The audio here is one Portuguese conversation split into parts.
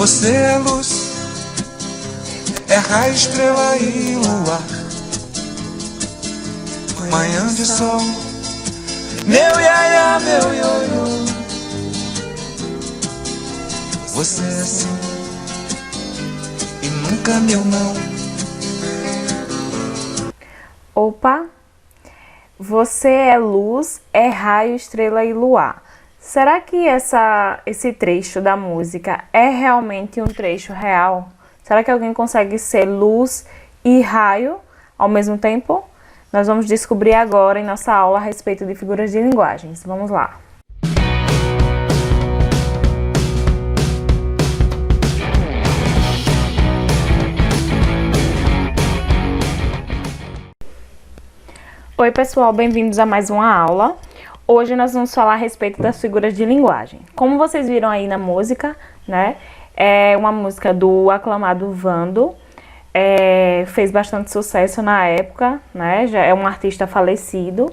Você é luz, é raio, estrela e luar. Manhã de sol, meu iaia, meu ioiô. Você é assim e nunca meu não. Opa! Você é luz, é raio, estrela e luar. Será que esse trecho da música é realmente um trecho real? Será que alguém consegue ser luz e raio ao mesmo tempo? Nós vamos descobrir agora em nossa aula a respeito de figuras de linguagens. Vamos lá! Oi pessoal, bem-vindos a mais uma aula. Hoje nós vamos falar a respeito das figuras de linguagem. Como vocês viram aí na música, né? É uma música do aclamado Vando. Fez bastante sucesso na época, né? Já é um artista falecido.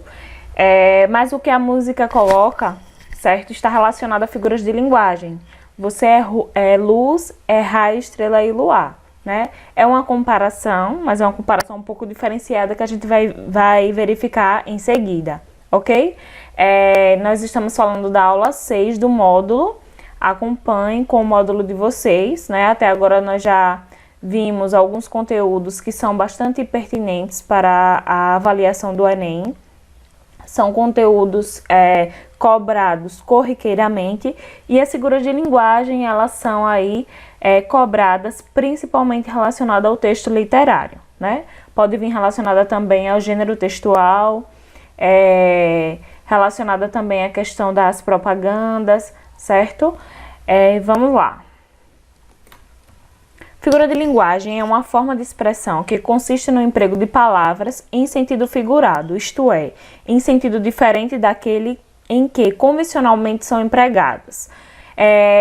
Mas o que a música coloca, certo? Está relacionado a figuras de linguagem. Você é luz, é raio, estrela e luar. Né? É uma comparação, mas é uma comparação um pouco diferenciada que a gente vai verificar em seguida, ok? Nós estamos falando da aula 6 do módulo. Acompanhem com o módulo de vocês, né? Até agora nós já vimos alguns conteúdos que são bastante pertinentes para a avaliação do Enem. São conteúdos cobrados corriqueiramente e as figuras de linguagem, elas são aí cobradas principalmente relacionadas ao texto literário, né? Pode vir relacionada também ao gênero textual, relacionada também à questão das propagandas, certo? Vamos lá. Figura de linguagem é uma forma de expressão que consiste no emprego de palavras em sentido figurado, isto é, em sentido diferente daquele em que convencionalmente são empregadas.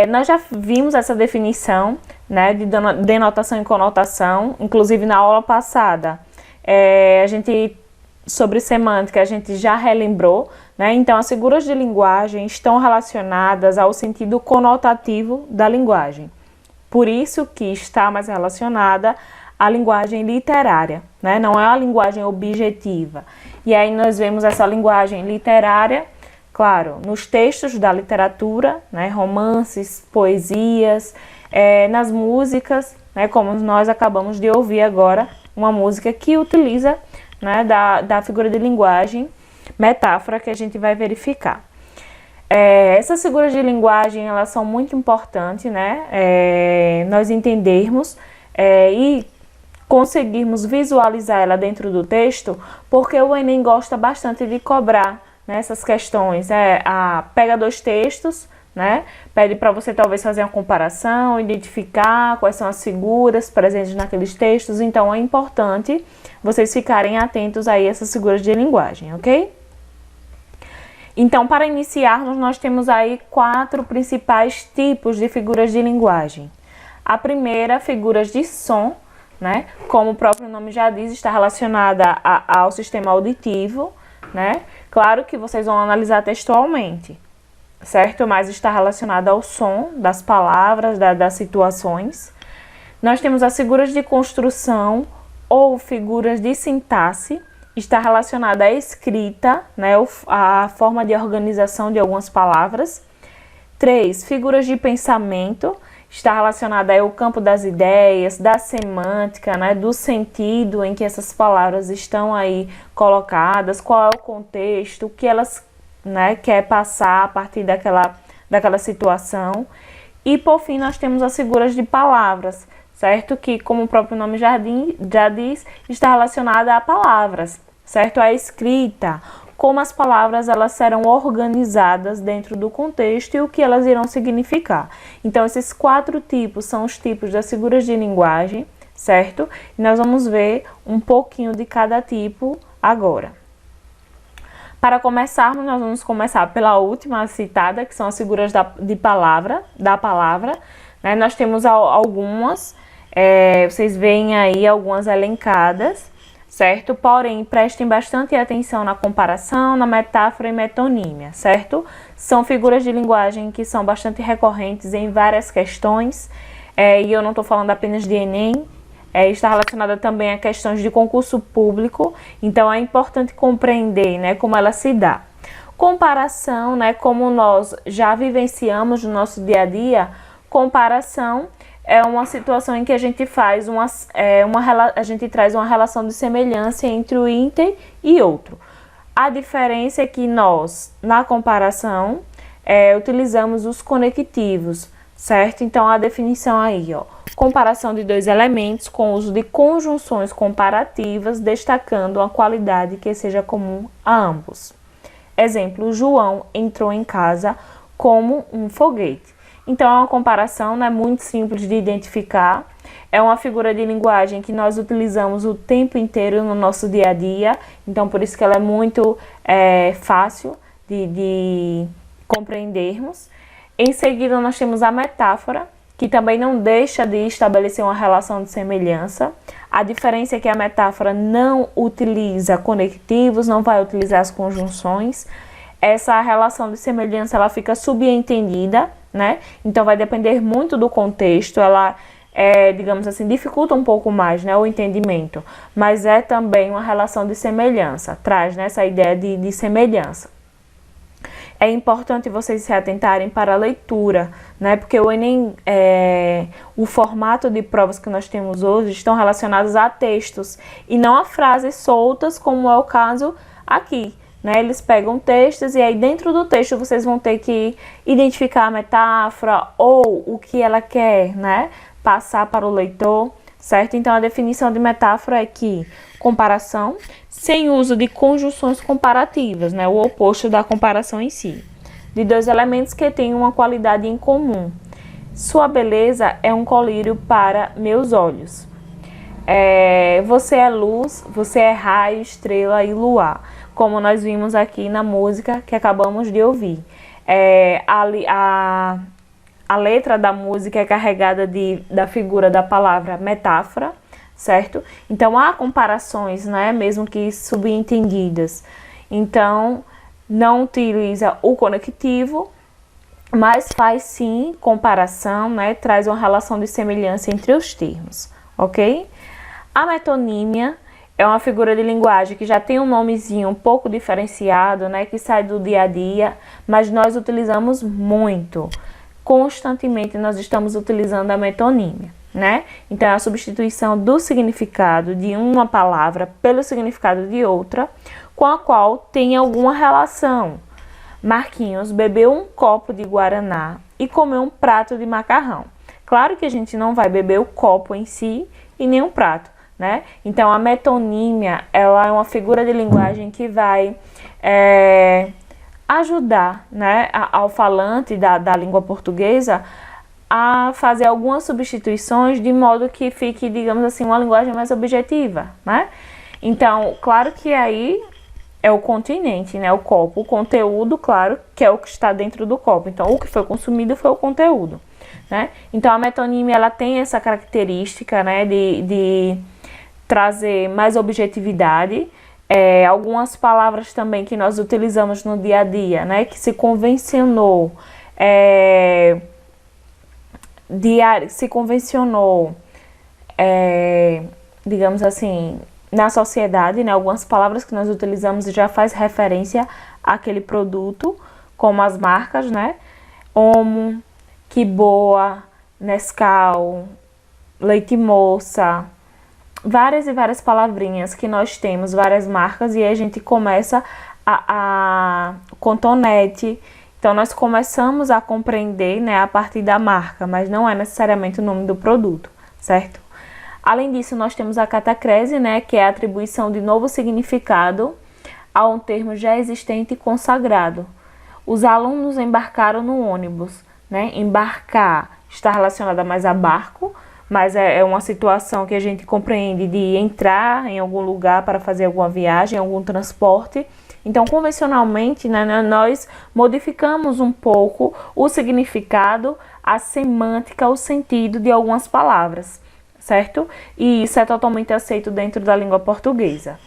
Nós já vimos essa definição, né, de denotação e conotação, inclusive na aula passada. Sobre semântica, a gente já relembrou, né? Então, as figuras de linguagem estão relacionadas ao sentido conotativo da linguagem. Por isso que está mais relacionada à linguagem literária, né? Não é a linguagem objetiva. E aí nós vemos essa linguagem literária, claro, nos textos da literatura, né? Romances, poesias, nas músicas, né? Como nós acabamos de ouvir agora, uma música que utiliza, né, da figura de linguagem, metáfora, que a gente vai verificar. Essas figuras de linguagem, elas são muito importantes, né, nós entendermos e conseguirmos visualizar ela dentro do texto, porque o Enem gosta bastante de cobrar, né, essas questões. Pega dois textos, né, pede para você talvez fazer uma comparação, identificar quais são as figuras presentes naqueles textos. Então é importante vocês ficarem atentos aí a essas figuras de linguagem, ok? Então, para iniciarmos, nós temos aí 4 principais tipos de figuras de linguagem. A primeira, figuras de som, né? Como o próprio nome já diz, está relacionada ao sistema auditivo, né? Claro que vocês vão analisar textualmente, certo? Mas está relacionada ao som das palavras, das situações. Nós temos as figuras de construção ou figuras de sintaxe. Está relacionada à escrita, né, a forma de organização de algumas palavras. 3, figuras de pensamento. Está relacionada ao campo das ideias, da semântica, né, do sentido em que essas palavras estão aí colocadas, qual é o contexto, o que elas, né, quer passar a partir daquela situação. E, por fim, nós temos as figuras de palavras, certo? Que, como o próprio nome já diz, está relacionada a palavras, certo? A escrita, como as palavras elas serão organizadas dentro do contexto e o que elas irão significar. Então, esses 4 tipos são os tipos das figuras de linguagem, certo? E nós vamos ver um pouquinho de cada tipo agora. Para começarmos, nós vamos começar pela última citada, que são as figuras da palavra, né? Nós temos algumas, vocês veem aí algumas elencadas, certo? Porém, prestem bastante atenção na comparação, na metáfora e metonímia, certo? São figuras de linguagem que são bastante recorrentes em várias questões, e eu não estou falando apenas de Enem, está relacionada também a questões de concurso público, então é importante compreender, né, como ela se dá. Comparação, né, como nós já vivenciamos no nosso dia a dia, comparação é uma situação em que a gente faz a gente traz uma relação de semelhança entre o ínter e outro. A diferença é que nós, na comparação, utilizamos os conectivos, certo? Então, a definição aí, ó, comparação de dois elementos com uso de conjunções comparativas, destacando uma qualidade que seja comum a ambos. Exemplo, João entrou em casa como um foguete. Então, é uma comparação, né, muito simples de identificar. É uma figura de linguagem que nós utilizamos o tempo inteiro no nosso dia a dia. Então, por isso que ela é muito fácil de compreendermos. Em seguida, nós temos a metáfora, que também não deixa de estabelecer uma relação de semelhança. A diferença é que a metáfora não utiliza conectivos, não vai utilizar as conjunções. Essa relação de semelhança ela fica subentendida, né? Então vai depender muito do contexto, ela digamos assim, dificulta um pouco mais, né, o entendimento, mas é também uma relação de semelhança, traz, né, essa ideia de semelhança. É importante vocês se atentarem para a leitura, né? Porque o Enem, o formato de provas que nós temos hoje estão relacionados a textos e não a frases soltas, como é o caso aqui, né? Eles pegam textos e aí dentro do texto vocês vão ter que identificar a metáfora ou o que ela quer, né, passar para o leitor, certo? Então a definição de metáfora é que comparação sem uso de conjunções comparativas, né, o oposto da comparação em si, de dois elementos que têm uma qualidade em comum. Sua beleza é um colírio para meus olhos. Você é luz, você é raio, estrela e luar, como nós vimos aqui na música que acabamos de ouvir. A letra da música é carregada da figura da palavra metáfora, certo? Então, há comparações, né, mesmo que subentendidas. Então, não utiliza o conectivo, mas faz sim comparação, né, traz uma relação de semelhança entre os termos, ok? A metonímia é uma figura de linguagem que já tem um nomezinho um pouco diferenciado, né, que sai do dia a dia, mas nós utilizamos muito. Constantemente nós estamos utilizando a metonímia, né? Então, é a substituição do significado de uma palavra pelo significado de outra, com a qual tem alguma relação. Marquinhos bebeu um copo de guaraná e comeu um prato de macarrão. Claro que a gente não vai beber o copo em si e nem o prato, né? Então, a metonímia, ela é uma figura de linguagem que vai ajudar, né, ao falante da língua portuguesa a fazer algumas substituições de modo que fique, digamos assim, uma linguagem mais objetiva, né? Então, claro que aí é o continente, né, o copo, o conteúdo, claro, que é o que está dentro do copo. Então, o que foi consumido foi o conteúdo, né? Então, a metonímia, ela tem essa característica, né, de trazer mais objetividade. Algumas palavras também que nós utilizamos no dia a dia, né, que se convencionou, digamos assim, na sociedade, né, algumas palavras que nós utilizamos já faz referência àquele produto, como as marcas, né, Omo, Que Boa, Nescau, Leite Moça, várias e várias palavrinhas que nós temos, várias marcas, e aí a gente começa a Cotonete. Então, nós começamos a compreender, né, a partir da marca, mas não é necessariamente o nome do produto, certo? Além disso, nós temos a catacrese, né, que é a atribuição de novo significado a um termo já existente e consagrado. Os alunos embarcaram no ônibus, né? Embarcar está relacionada mais a barco, mas é uma situação que a gente compreende de entrar em algum lugar para fazer alguma viagem, algum transporte. Então, convencionalmente, né, nós modificamos um pouco o significado, a semântica, o sentido de algumas palavras, certo? E isso é totalmente aceito dentro da língua portuguesa.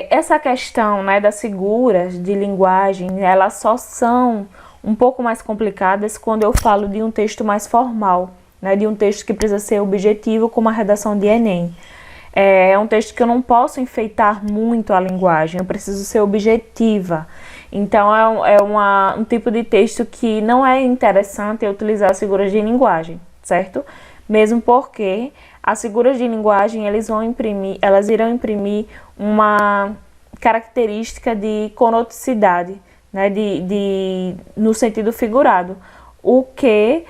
Essa questão, né, das figuras de linguagem, elas só são um pouco mais complicadas quando eu falo de um texto mais formal, né, de um texto que precisa ser objetivo, como a redação de Enem. É um texto que eu não posso enfeitar muito a linguagem, eu preciso ser objetiva. Então, um tipo de texto que não é interessante eu utilizar as figuras de linguagem, certo? Mesmo porque as figuras de linguagem elas irão imprimir uma característica de conoticidade, né, no sentido figurado, o que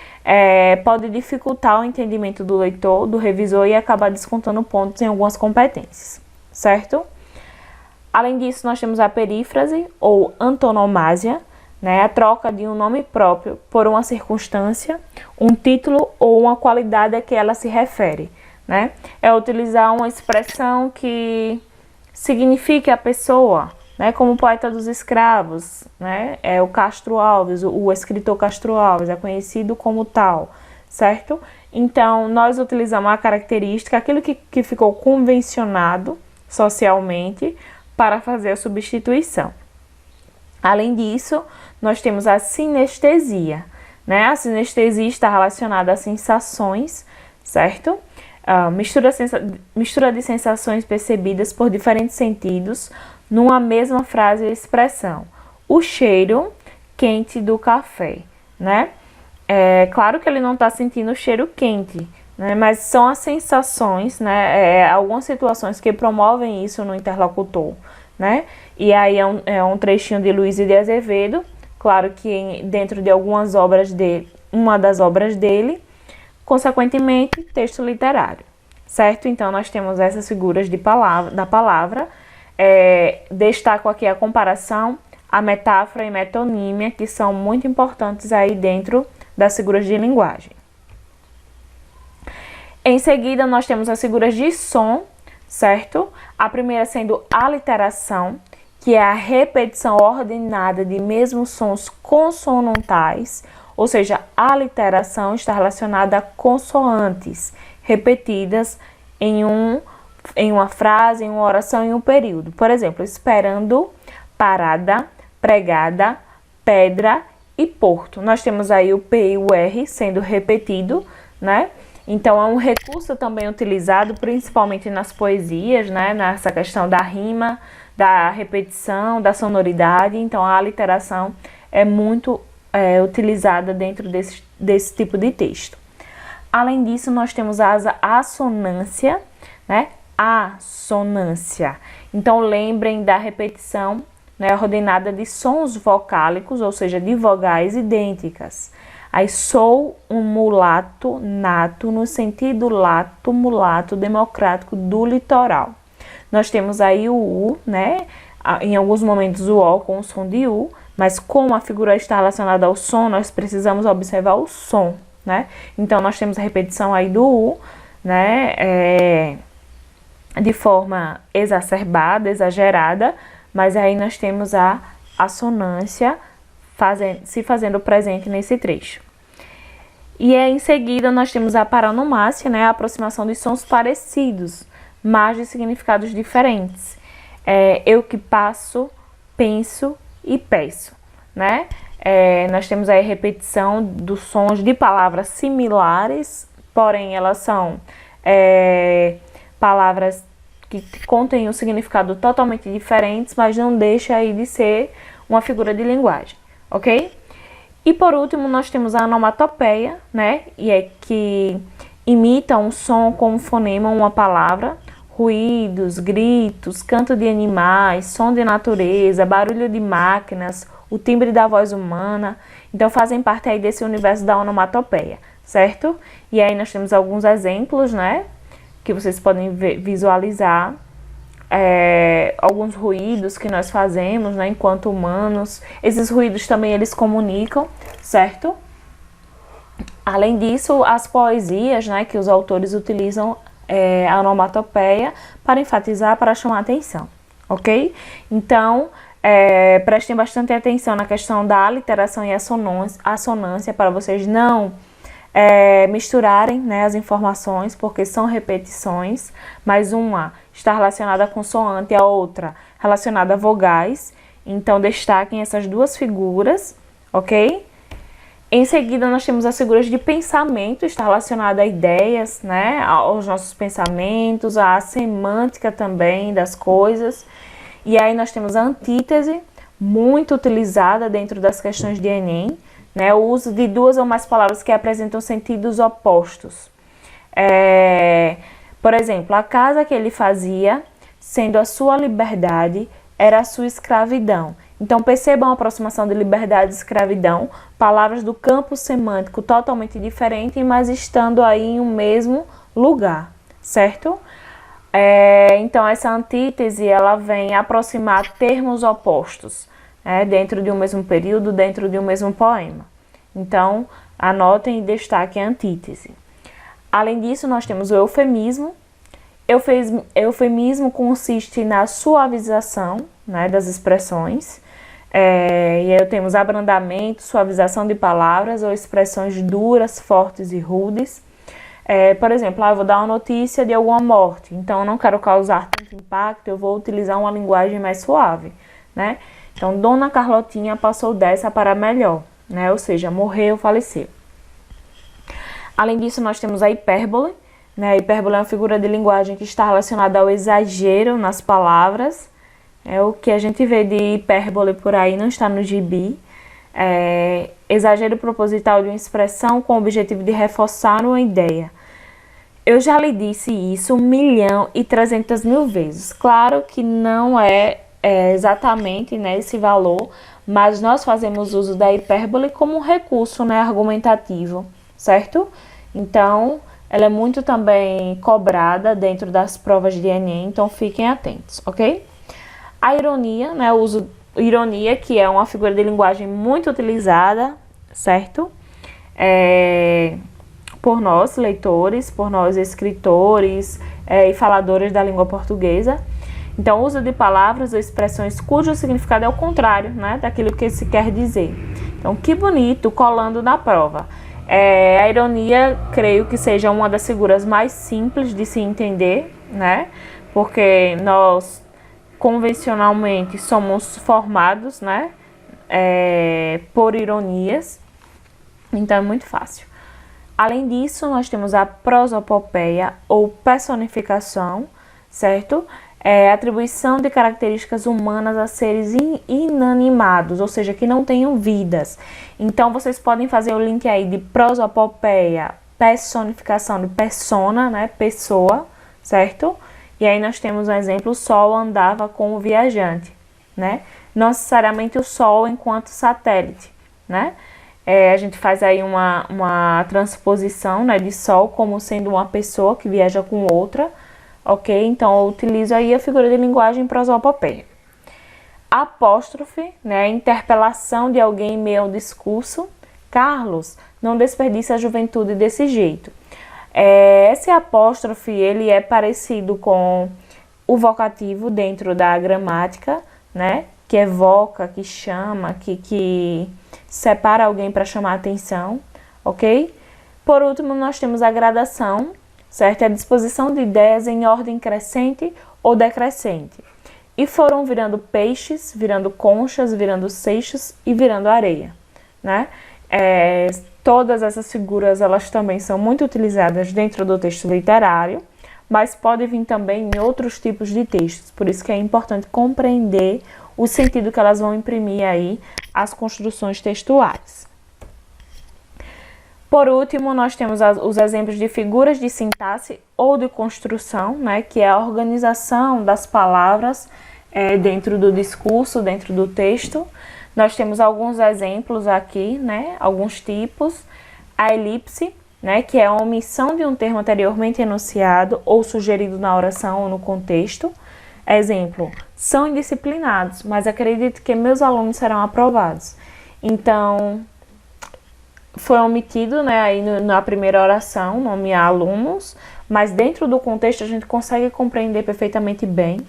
pode dificultar o entendimento do leitor, do revisor e acabar descontando pontos em algumas competências, certo? Além disso, nós temos a perífrase ou antonomásia, né, a troca de um nome próprio por uma circunstância, um título ou uma qualidade a que ela se refere, né? É utilizar uma expressão que signifique a pessoa, né, como o poeta dos escravos, né, é o Castro Alves, o escritor Castro Alves, é conhecido como tal, certo? Então, nós utilizamos a característica, aquilo que ficou convencionado socialmente, para fazer a substituição. Além disso, nós temos a sinestesia, né? A sinestesia está relacionada a sensações, certo? Mistura de sensações percebidas por diferentes sentidos numa mesma frase ou expressão. O cheiro quente do café, né? É claro que ele não está sentindo o cheiro quente, né? Mas são as sensações, né? Algumas situações que promovem isso no interlocutor, né? E aí é um trechinho de Luiz de Azevedo, claro que dentro de algumas obras dele, uma das obras dele, consequentemente, texto literário, certo? Então, nós temos essas figuras da palavra, destaco aqui a comparação, a metáfora e metonímia, que são muito importantes aí dentro das figuras de linguagem. Em seguida, nós temos as figuras de som, certo? A primeira sendo a aliteração, que é a repetição ordenada de mesmos sons consonantais, ou seja, a aliteração está relacionada a consoantes repetidas em uma frase, em uma oração, em um período. Por exemplo, esperando, parada, pregada, pedra e porto. Nós temos aí o P e o R sendo repetido, né? Então, é um recurso também utilizado principalmente nas poesias, né? Nessa questão da rima, da repetição, da sonoridade. Então, a aliteração é muito utilizada dentro desse tipo de texto. Além disso, nós temos a assonância, né? Assonância. Então, lembrem da repetição, né, ordenada de sons vocálicos, ou seja, de vogais idênticas. Aí, sou um mulato nato, no sentido lato, mulato, democrático do litoral. Nós temos aí o U, né? Em alguns momentos o O com o som de U, mas como a figura está relacionada ao som, nós precisamos observar o som, né? Então, nós temos a repetição aí do U, né? De forma exacerbada, exagerada, mas aí nós temos a assonância se fazendo presente nesse trecho. E em seguida nós temos a paronomácia, né, a aproximação de sons parecidos, mas de significados diferentes. Eu que passo, penso e peço, né? Nós temos aí a repetição dos sons de palavras similares, porém elas são palavras que contêm um significado totalmente diferentes, mas não deixa aí de ser uma figura de linguagem, ok? E por último, nós temos a onomatopeia, né? E que imita um som com um fonema, uma palavra, ruídos, gritos, canto de animais, som de natureza, barulho de máquinas, o timbre da voz humana. Então, fazem parte aí desse universo da onomatopeia, certo? E aí nós temos alguns exemplos, né? Que vocês podem visualizar. Alguns ruídos que nós fazemos, né, enquanto humanos. Esses ruídos também eles comunicam, certo? Além disso, as poesias, né, que os autores utilizam a onomatopeia para enfatizar, para chamar a atenção, ok? Então, prestem bastante atenção na questão da aliteração e assonância para vocês não misturarem, né, as informações, porque são repetições, mas uma está relacionada a consoante e a outra relacionada a vogais. Então, destaquem essas duas figuras, ok? Em seguida, nós temos as figuras de pensamento, está relacionada a ideias, né, aos nossos pensamentos, à semântica também das coisas. E aí nós temos a antítese, muito utilizada dentro das questões de Enem, né, o uso de duas ou mais palavras que apresentam sentidos opostos. Por exemplo, a casa que ele fazia, sendo a sua liberdade, era a sua escravidão. Então, percebam a aproximação de liberdade e escravidão, palavras do campo semântico totalmente diferente, mas estando aí em um mesmo lugar, certo? Então, essa antítese, ela vem aproximar termos opostos, dentro de um mesmo período, dentro de um mesmo poema. Então, anotem e destaquem a antítese. Além disso, nós temos o eufemismo. Eufemismo consiste na suavização, né, das expressões. E aí temos abrandamento, suavização de palavras ou expressões duras, fortes e rudes. Por exemplo, eu vou dar uma notícia de alguma morte, então eu não quero causar tanto impacto, eu vou utilizar uma linguagem mais suave, né? Então, Dona Carlotinha passou dessa para melhor, né? Ou seja, morreu, faleceu. Além disso, nós temos a hipérbole, né? A hipérbole é uma figura de linguagem que está relacionada ao exagero nas palavras. O que a gente vê de hipérbole por aí não está no gibi. Exagero proposital de uma expressão com o objetivo de reforçar uma ideia. Eu já lhe disse isso 1.300.000 vezes. Claro que não é exatamente, né, esse valor, mas nós fazemos uso da hipérbole como um recurso, né, argumentativo, certo? Então, ela é muito também cobrada dentro das provas de Enem, então fiquem atentos, ok? A ironia, né, o uso ironia, que é uma figura de linguagem muito utilizada, certo? Por nós, leitores, por nós, escritores e faladores da língua portuguesa. Então, o uso de palavras ou expressões cujo significado é o contrário, né, daquilo que se quer dizer. Então, que bonito, colando na prova. A ironia, creio que seja uma das figuras mais simples de se entender, né, porque nós convencionalmente somos formados, né, por ironias, então é muito fácil. Além disso, nós temos a prosopopeia ou personificação, certo? Atribuição de características humanas a seres inanimados, ou seja, que não tenham vidas. Então, vocês podem fazer o link aí de prosopopeia, personificação de persona, né, pessoa, certo? E aí nós temos um exemplo, o Sol andava com o viajante, né? Não necessariamente o Sol enquanto satélite, né? A gente faz aí uma transposição, né, de Sol como sendo uma pessoa que viaja com outra, ok? Então, eu utilizo aí a figura de linguagem prosopopeia. Apóstrofe, né, interpelação de alguém em meio ao discurso. Carlos, não desperdice a juventude desse jeito. Esse apóstrofe, ele é parecido com o vocativo dentro da gramática, né? Que evoca, que chama, que separa alguém para chamar a atenção, ok? Por último, nós temos a gradação, certo? É a disposição de ideias em ordem crescente ou decrescente. E foram virando peixes, virando conchas, virando seixos e virando areia, né? Todas essas figuras, elas também são muito utilizadas dentro do texto literário, mas podem vir também em outros tipos de textos. Por isso que é importante compreender o sentido que elas vão imprimir aí às construções textuais. Por último, nós temos os exemplos de figuras de sintaxe ou de construção, né, que é a organização das palavras dentro do discurso, dentro do texto. Nós temos alguns exemplos aqui, né, alguns tipos. A elipse, né, que é a omissão de um termo anteriormente enunciado ou sugerido na oração ou no contexto. Exemplo, são indisciplinados, mas acredito que meus alunos serão aprovados. Então, foi omitido, né, aí na primeira oração, nomear alunos, mas dentro do contexto a gente consegue compreender perfeitamente bem.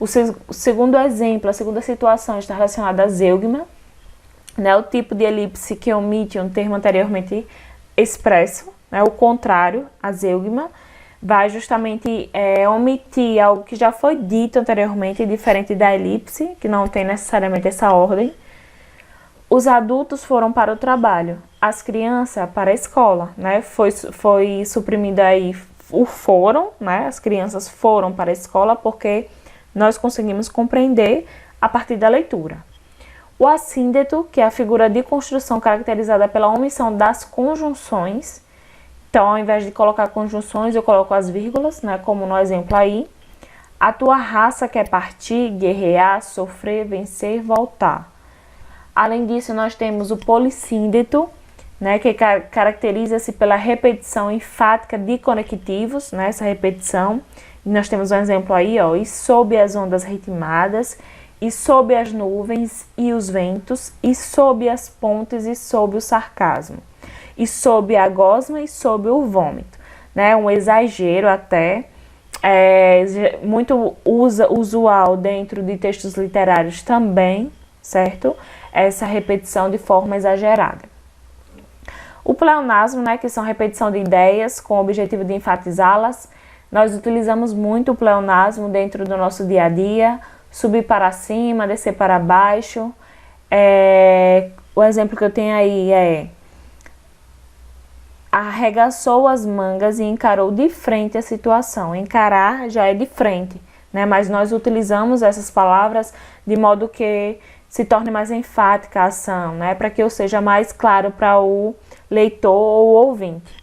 O segundo exemplo, a segunda situação está relacionada a zeugma, né, o tipo de elipse que omite um termo anteriormente expresso, né, o contrário, a zeugma, vai justamente omitir algo que já foi dito anteriormente, diferente da elipse, que não tem necessariamente essa ordem. Os adultos foram para o trabalho, as crianças para a escola, né? Foi suprimido aí o foram, né? As crianças foram para a escola porque nós conseguimos compreender a partir da leitura. O assíndeto, que é a figura de construção caracterizada pela omissão das conjunções. Então, ao invés de colocar conjunções, eu coloco as vírgulas, né? Como no exemplo aí. A tua raça quer partir, guerrear, sofrer, vencer, voltar. Além disso, nós temos o polissíndeto, né, que caracteriza-se pela repetição enfática de conectivos, né, essa repetição. E nós temos um exemplo aí, ó, e sob as ondas ritmadas, e sob as nuvens e os ventos, e sob as pontes e sob o sarcasmo, e sob a gosma e sob o vômito, né, um exagero até, muito usual dentro de textos literários também, certo? Essa repetição de forma exagerada. O pleonasmo, né, que são repetição de ideias com o objetivo de enfatizá-las. Nós utilizamos muito o pleonasmo dentro do nosso dia a dia, subir para cima, descer para baixo. O exemplo que eu tenho aí é: arregaçou as mangas e encarou de frente a situação. Encarar já é de frente, né, mas nós utilizamos essas palavras de modo que se torne mais enfática a ação, né, para que eu seja mais claro para o leitor ou ouvinte.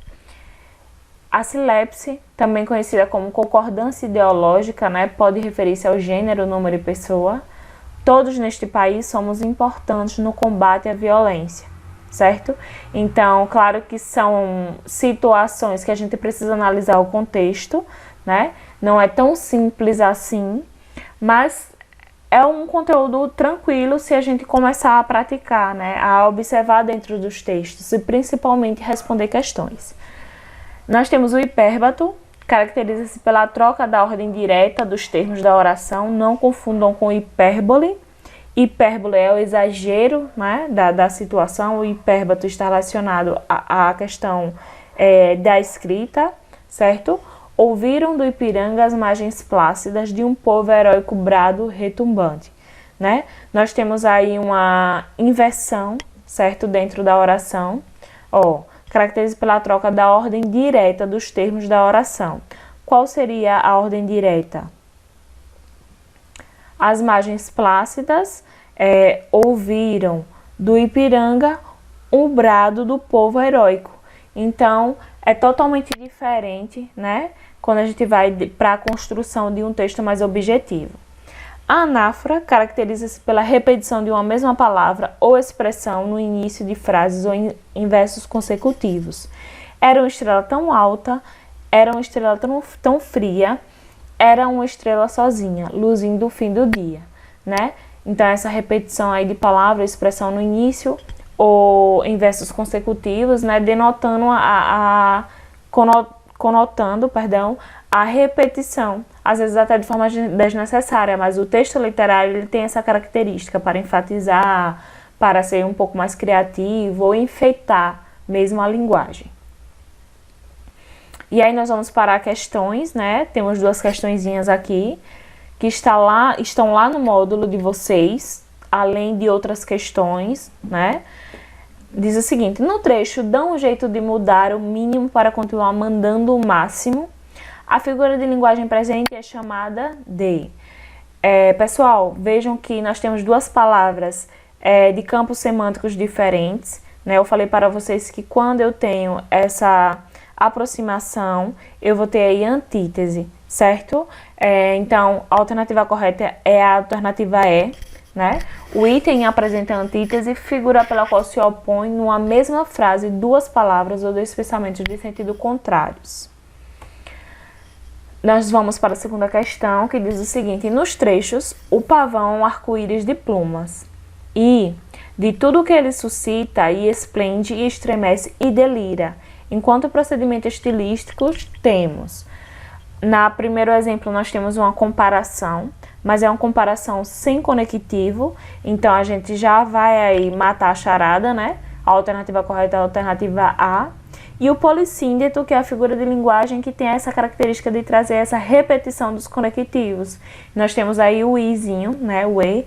A silepse, também conhecida como concordância ideológica, né, pode referir-se ao gênero, número e pessoa. Todos neste país somos importantes no combate à violência, certo? Então, claro que são situações que a gente precisa analisar o contexto, né? Não é tão simples assim, mas é um conteúdo tranquilo se a gente começar a praticar, né? A observar dentro dos textos e principalmente responder questões. Nós temos o hipérbato, caracteriza-se pela troca da ordem direta dos termos da oração. Não confundam com hipérbole. Hipérbole é o exagero, né, da situação. O hipérbato está relacionado à questão da escrita, certo? Ouviram do Ipiranga as margens plácidas de um povo heróico brado retumbante, né? Nós temos aí uma inversão, certo? Dentro da oração, caracteriza pela troca da ordem direta dos termos da oração. Qual seria a ordem direta? As margens plácidas ouviram do Ipiranga um brado do povo heróico. Então, é totalmente diferente, né, quando a gente vai para a construção de um texto mais objetivo. A anáfora caracteriza-se pela repetição de uma mesma palavra ou expressão no início de frases ou em versos consecutivos. Era uma estrela tão alta, era uma estrela tão fria, era uma estrela sozinha, luzindo o fim do dia, né? Então, essa repetição aí de palavra, expressão no início ou em versos consecutivos, né, denotando conotando a repetição, às vezes até de forma desnecessária, mas o texto literário ele tem essa característica para enfatizar, para ser um pouco mais criativo ou enfeitar mesmo a linguagem. E aí nós vamos para questões, né? Temos duas questõezinhas aqui que estão lá no módulo de vocês, além de outras questões, né? Diz o seguinte: no trecho, dá um jeito de mudar o mínimo para continuar mandando o máximo. A figura de linguagem presente é chamada de... pessoal, vejam que nós temos duas palavras de campos semânticos diferentes, né? Eu falei para vocês que quando eu tenho essa aproximação, eu vou ter aí antítese, certo? Então, a alternativa correta é a alternativa E, né? O item apresenta a antítese, figura pela qual se opõe numa mesma frase duas palavras ou dois pensamentos de sentido contrários. Nós vamos para a segunda questão, que diz o seguinte: nos trechos, o pavão é um arco-íris de plumas, e de tudo que ele suscita e esplende e estremece e delira. Enquanto procedimento estilístico, temos, na primeiro exemplo, nós temos uma comparação, mas é uma comparação sem conectivo, então a gente já vai aí matar a charada, né? A alternativa correta é a alternativa A. E o polissíndeto, que é a figura de linguagem que tem essa característica de trazer essa repetição dos conectivos. Nós temos aí o izinho, né, o e,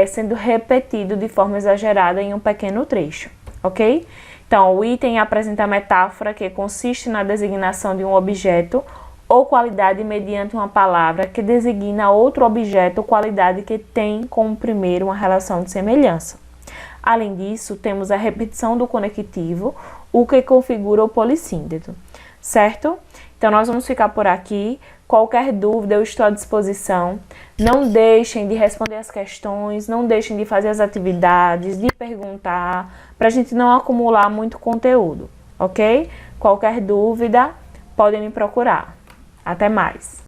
sendo repetido de forma exagerada em um pequeno trecho, ok? Então, o item apresenta a metáfora que consiste na designação de um objeto ou qualidade mediante uma palavra que designa outro objeto ou qualidade que tem com o primeiro uma relação de semelhança. Além disso, temos a repetição do conectivo, o que configura o polissíndeto, certo? Então, nós vamos ficar por aqui. Qualquer dúvida, eu estou à disposição. Não deixem de responder as questões, não deixem de fazer as atividades, de perguntar, para a gente não acumular muito conteúdo, ok? Qualquer dúvida, podem me procurar. Até mais!